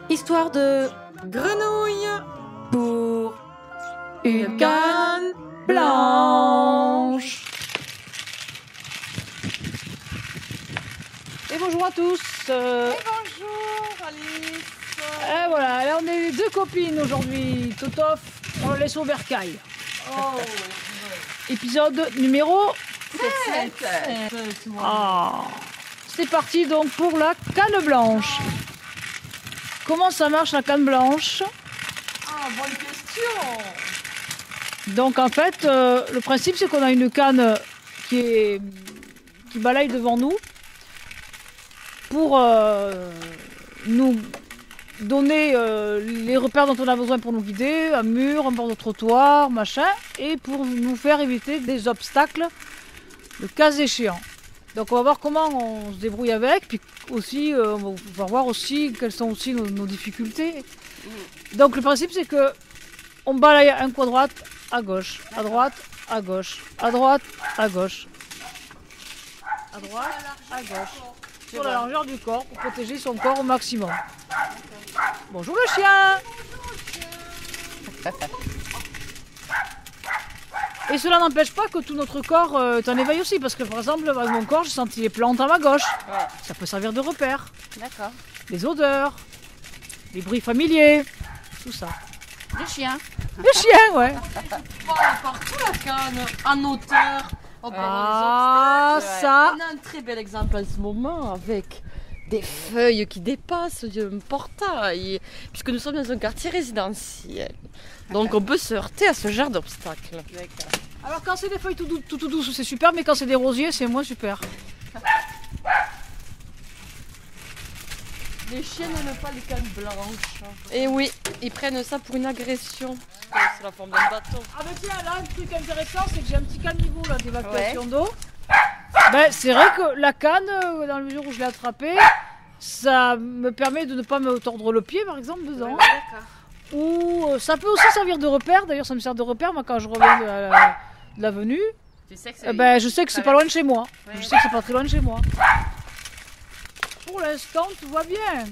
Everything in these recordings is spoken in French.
Histoire de grenouille pour une canne blanche. Et bonjour à tous. Et bonjour Alice. Et voilà, là on est les deux copines aujourd'hui. Totof, on le laisse au bercail. Oh. Épisode numéro 7. Ah. C'est parti donc pour la canne blanche. Comment ça marche la canne blanche? Ah, bonne question. Donc en fait, le principe c'est qu'on a une canne qui balaye devant nous pour nous donner les repères dont on a besoin pour nous guider, un mur, un bord de trottoir, machin, et pour nous faire éviter des obstacles le cas échéant. Donc on va voir comment on se débrouille avec, puis aussi on va voir aussi quelles sont aussi nos difficultés. Donc le principe c'est que on balaye un coup à droite, à gauche, à droite, à gauche, à droite, à gauche, à droite, à gauche, sur la largeur du corps pour protéger son corps au maximum. Bonjour le chien. Et cela n'empêche pas que tout notre corps est en éveil aussi, parce que par exemple, avec mon corps, j'ai senti les plantes à ma gauche. Ouais. Ça peut servir de repère. D'accord. Les odeurs, les bruits familiers, tout ça. Le chien. Le chien, ouais. Voilà, partout la canne, en hauteur. Ah, les obstacles, ça. On a un très bel exemple en ce moment avec des feuilles qui dépassent un portail, puisque nous sommes dans un quartier résidentiel. Donc on peut se heurter à ce genre d'obstacles. Alors quand c'est des feuilles tout douces, c'est super, mais quand c'est des rosiers, c'est moins super. Les chiens n'aiment pas les cannes blanches. Et oui, ils prennent ça pour une agression. C'est la forme d'un bâton. Ah ben tiens, là, un truc intéressant, c'est que j'ai un petit caniveau là d'évacuation d'eau. Ben, c'est vrai que la canne, dans la mesure où je l'ai attrapée, ça me permet de ne pas me tordre le pied, par exemple, dedans. D'accord. Ou ça peut aussi servir de repère. D'ailleurs, ça me sert de repère, moi, quand je reviens de l'avenue. Tu sais que Ben, je sais que c'est pas loin de chez moi. Ouais. Je sais que c'est pas très loin de chez moi. Pour l'instant, tout va bien.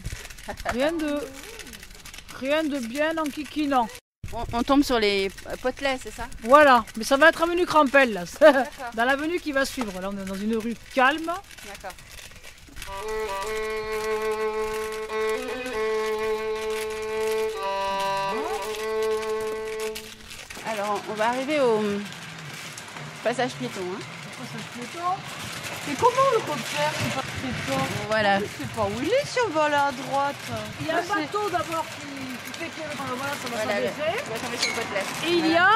Rien de bien enquiquinant. On tombe sur les potelets, c'est ça? Voilà, mais ça va être avenue Crampel, là. Dans l'avenue qui va suivre. Là, on est dans une rue calme. D'accord. Alors, on va arriver au passage piéton. Hein. Et comment le compte faire? C'est pas très fort. Voilà. Je sais pas où il est si on va aller à droite. Il y a un bateau d'abord qui fait que voilà, ça va s'arrêter. On va tomber sur le potelet. Et il y a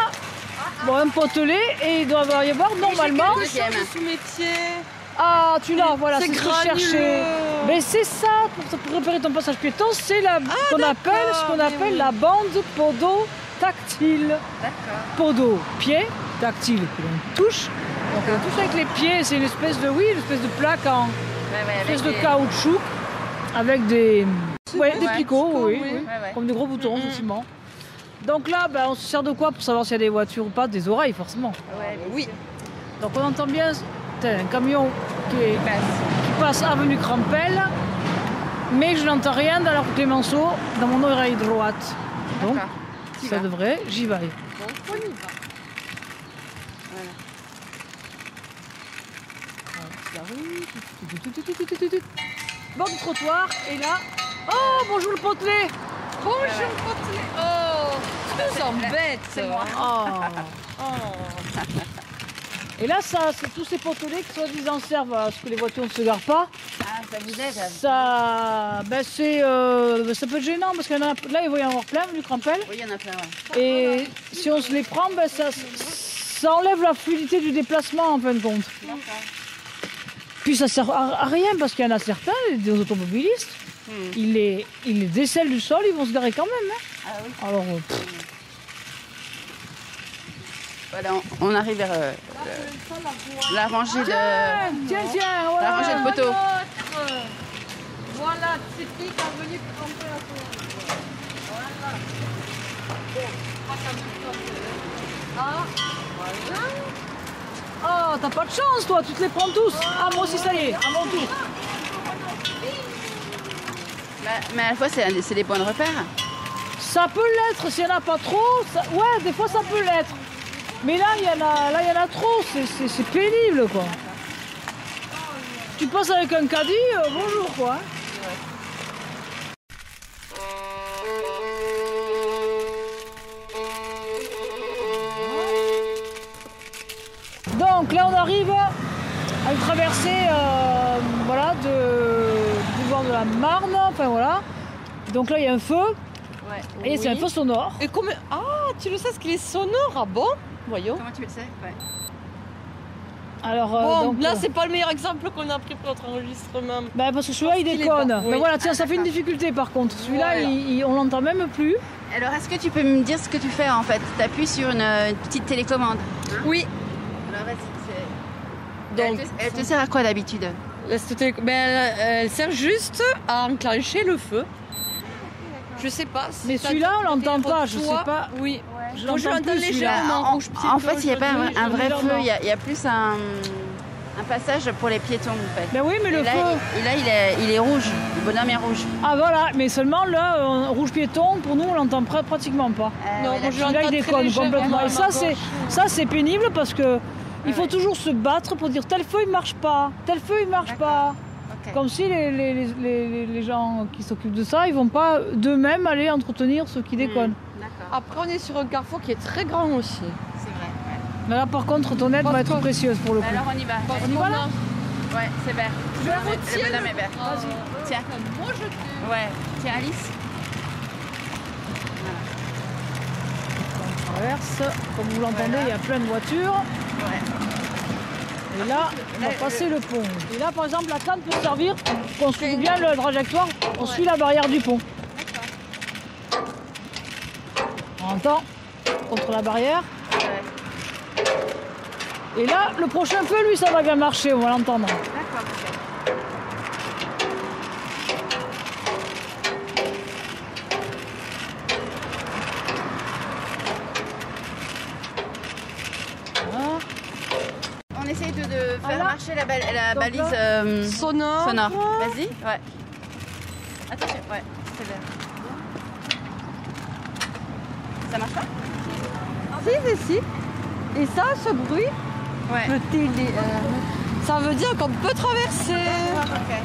bon, un potelet et il doit y avoir normalement. Deuxième. Sous mes pieds. Ah, tu l'as, voilà, c'est ce que je cherchais. Mais c'est ça, pour repérer ton passage piéton, c'est ce qu'on appelle la bande podotactile. D'accord. Podo, pied, tactile, que l'on touche. Donc on touche avec les pieds, c'est une espèce de plaque en espèce de caoutchouc avec des picots, oui. Comme des gros boutons, effectivement. Donc là, ben, on se sert de quoi pour savoir s'il y a des voitures ou pas? Des oreilles, forcément. Oui. Donc on entend bien un camion qui passe avenue Crampel, mais je n'entends rien dans la rue Clémenceau, dans mon oreille droite. Donc ça devrait, j'y vais. Donc on y va. Voilà. La rue. Bord du trottoir, et là. Oh, bonjour le potelet. Bonjour potelet. Oh, tu nous embêtes. C'est moi. Oh. Et là, tous ces potelets qui soi-disant servent à ce que les voitures ne se garent pas. Ah, ça vous aide? Ça peut être gênant parce que là, il va y en avoir plein du Crampel. Oui, il y en a plein, ouais. Et si on se les prend, ça enlève la fluidité du déplacement en fin de compte. D'accord. Puis ça sert à rien parce qu'il y en a certains, des automobilistes, ils les décèlent du sol, ils vont se garer quand même. Hein. Ah oui. Alors, Voilà, on arrive vers la rangée de... Tiens, voilà, la rangée de poteaux. Voilà, typique avenue Crampel. Voilà. Bon, Ah, voilà. Ah, t'as pas de chance, toi, tu te les prends tous. Ah, moi aussi, ça y est, à mon tour. Mais à la fois, c'est des points de repère. Ça peut l'être, s'il n'y en a pas trop. Ouais, des fois, ça peut l'être. Mais là, il y en a trop, c'est pénible, quoi. Tu passes avec un caddie, bonjour, quoi. Donc là, on arrive à une traversée voilà, du bord de la Marne. Enfin, voilà. Donc là, il y a un feu. Ouais. Et c'est un feu sonore. Et comment... Ah, tu le sais, ce qu'il est sonore, ah bon? Voyons. Comment tu le sais? Ouais. Alors, Bon, donc, là, c'est pas le meilleur exemple qu'on a pris pour notre enregistrement. bah, parce que celui-là, il qu'il est déconne. bon, oui. Ben voilà, tiens, ça fait une d'accord. difficulté par contre. Celui-là, Voilà. on l'entend même plus. Alors, est-ce que tu peux me dire ce que tu fais en fait? Tu appuies sur une petite télécommande. Oui. Alors, vas-y. Donc, Elle te sert à quoi d'habitude? elle sert juste à enclencher le feu. Je sais pas. Si Mais t'as celui-là, on l'entend des pas, je retours. sais pas. Oui. Je Moi, je l'entends l'entends plus, celui-là. légèrement. En, rouge en fait, il n'y a pas oui, un vrai légèrement. feu, il y a plus un passage pour les piétons en fait. Ben oui, mais le Et là, feu. il est rouge, le bonhomme est rouge. Ah voilà, mais seulement là, rouge piéton, pour nous, on l'entend pratiquement pas. Non, ouais, moi, je Celui-là, il l'entends très déconne légèrement complètement. à Et ma gauche. ça, c'est pénible parce que il faut ouais. toujours se battre pour dire tel feu, il marche pas. Tel feu, il marche pas. Ok. Comme si les gens qui s'occupent de ça, ils vont pas d'eux-mêmes aller entretenir ceux qui déconnent. D'accord, Après, on est sur un carrefour qui est très grand aussi. c'est vrai. Ouais. Mais là, par contre, ton aide va être précieuse pour le coup. Alors on y va. Parce On y qu'on va a- là Ouais, c'est vert. Je Le retiens. bonhomme est vert. Vas-y. Tiens. Moi, je Ouais. Tiens Alice. On traverse. Comme vous l'entendez, Voilà. il y a plein de voitures. Ouais. Et là, on va passer le pont. Et là, par exemple, la canne peut servir, qu'on suit bien le trajectoire, on suit la barrière du pont. On entend contre la barrière. Ouais. Et là, le prochain feu, lui, ça va bien marcher, on va l'entendre. D'accord. Ok. Voilà. On essaye de faire Ah là. marcher la Donc balise là. sonore. sonore. Vas-y. Ouais. Attention. Ouais. C'est vert. Ça marche pas? Si. Et ça, ce bruit, Ouais. ça veut dire qu'on peut traverser. Ok.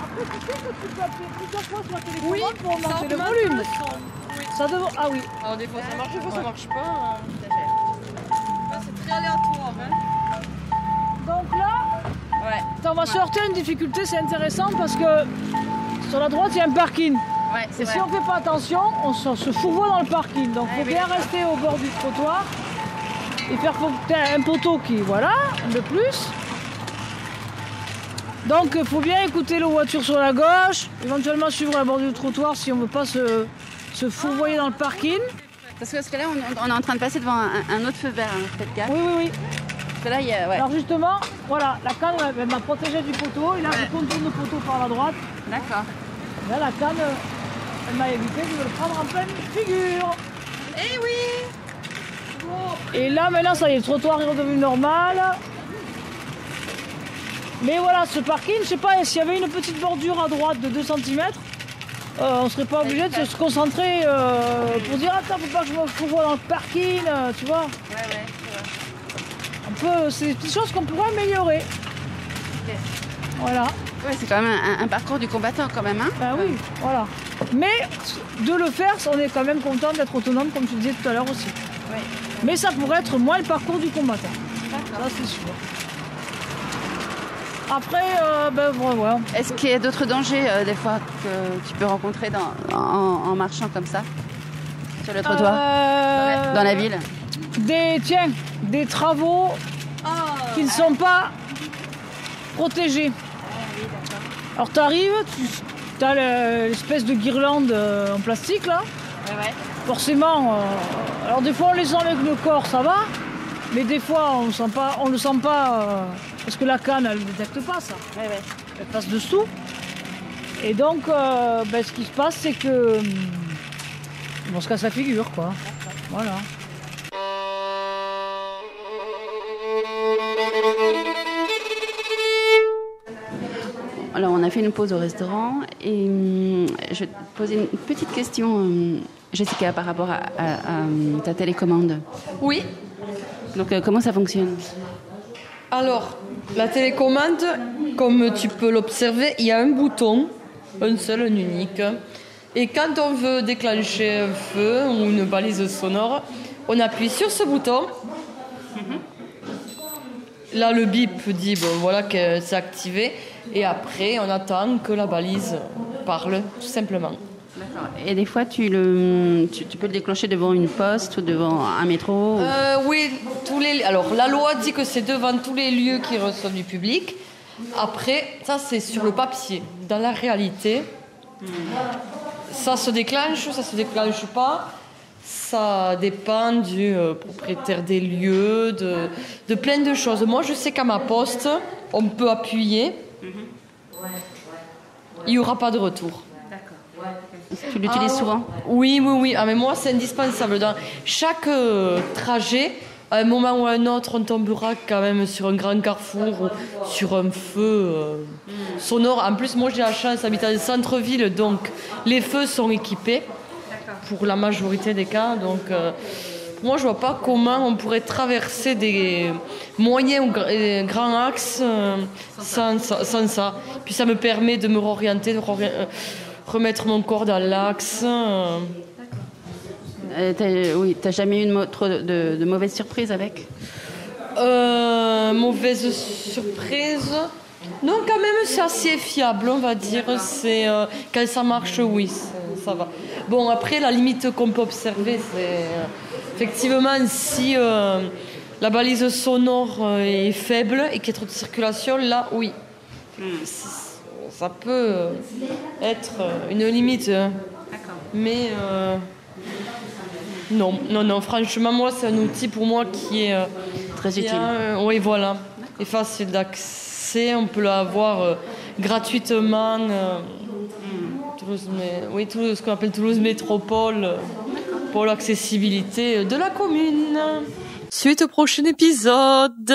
Après, tu sais que tu peux appuyer plusieurs fois sur la télécommande Oui, pour ça augmenter le augmente volume. le son. Ça devrait... Ah oui. Alors des fois ça marche, des fois ça marche pas. C'est très aléatoire. Hein. Donc là, Ouais. on va se heurter à une difficulté, c'est intéressant parce que sur la droite, il y a un parking. Ouais, Et c'est vrai. si on fait pas attention, on se fourvoie dans le parking. Donc il faut oui, bien d'accord. rester au bord du trottoir et faire un poteau qui, voilà, de plus. Donc il faut bien écouter les voitures sur la gauche, éventuellement suivre la bord du trottoir si on ne veut pas se fourvoyer dans le parking. Parce que là, on est en train de passer devant un autre feu vert, hein, faites gaffe. Oui, oui, oui. Parce que là, il y a... Ouais. Alors justement, voilà, la canne elle m'a protégé du poteau et là je contourne le poteau par la droite. D'accord. Là la canne, elle m'a évité de me le prendre en pleine figure. Eh oui. Et là maintenant ça y est, le trottoir est redevenu normal. Mais voilà, ce parking, je sais pas, s'il y avait une petite bordure à droite de 2 cm, on serait pas obligé de se concentrer pour dire attends, faut pas que je me fourvoie dans le parking, tu vois. Ouais, ouais. C'est des petites choses qu'on pourrait améliorer. Ok. Voilà. Ouais, c'est quand même un parcours du combattant quand même, hein. Ben oui, voilà. Mais de le faire, on est quand même content d'être autonome, comme tu disais tout à l'heure aussi. Ouais. Mais ça pourrait être moins le parcours du combattant. D'accord. Ça, c'est sûr. Après, ben voilà. Est-ce qu'il y a d'autres dangers des fois que tu peux rencontrer en marchant comme ça sur le trottoir dans la ville? Des travaux qui ne sont pas protégés. Alors tu arrives, tu as l'espèce de guirlande en plastique là. Ouais. Forcément, alors des fois on les sent avec le corps, ça va, mais des fois on le sent pas parce que la canne elle ne détecte pas ça. Ouais. Elle passe dessous. Et donc, ce qui se passe, c'est que on se casse la figure, quoi. Voilà. Alors, on a fait une pause au restaurant et je vais te poser une petite question, Jessica, par rapport à ta télécommande. Oui. Donc, comment ça fonctionne ? Alors, la télécommande, comme tu peux l'observer, il y a un bouton, un seul, un unique. Et quand on veut déclencher un feu ou une balise sonore, on appuie sur ce bouton. Là, le bip dit voilà que c'est activé. Et après, on attend que la balise parle, tout simplement. D'accord. Et des fois, tu peux le déclencher devant une poste ou devant un métro Oui, alors la loi dit que c'est devant tous les lieux qui reçoivent du public. Après, ça c'est sur le papier. Dans la réalité, ça se déclenche pas. Ça dépend du propriétaire des lieux, de plein de choses. Moi, je sais qu'à ma poste, on peut appuyer. Il n'y aura pas de retour. Tu l'utilises souvent ? Oui. Ah, mais moi, c'est indispensable. Dans chaque trajet, à un moment ou à un autre, on tombera quand même sur un grand carrefour ou sur un feu sonore. En plus, moi, j'ai la chance d'habiter dans le centre-ville, donc les feux sont équipés pour la majorité des cas. Donc, moi, je vois pas comment on pourrait traverser des moyens ou grands axes sans ça. Puis ça me permet de me réorienter, remettre mon corps dans l'axe. T'as jamais eu de mauvaises surprises avec ? Mauvaise surprise. Non, quand même, c'est assez fiable, on va dire. C'est, quand ça marche, oui, ça va. Bon, après, la limite qu'on peut observer, c'est effectivement si la balise sonore est faible et qu'il y a trop de circulation, là, oui. Ça peut être une limite. D'accord. Mais non, franchement, moi, c'est un outil pour moi qui est très utile. Oui, voilà. Et facile d'accès, on peut l'avoir gratuitement. Tout ce qu'on appelle Toulouse Métropole, pour l'accessibilité de la commune. Suite au prochain épisode.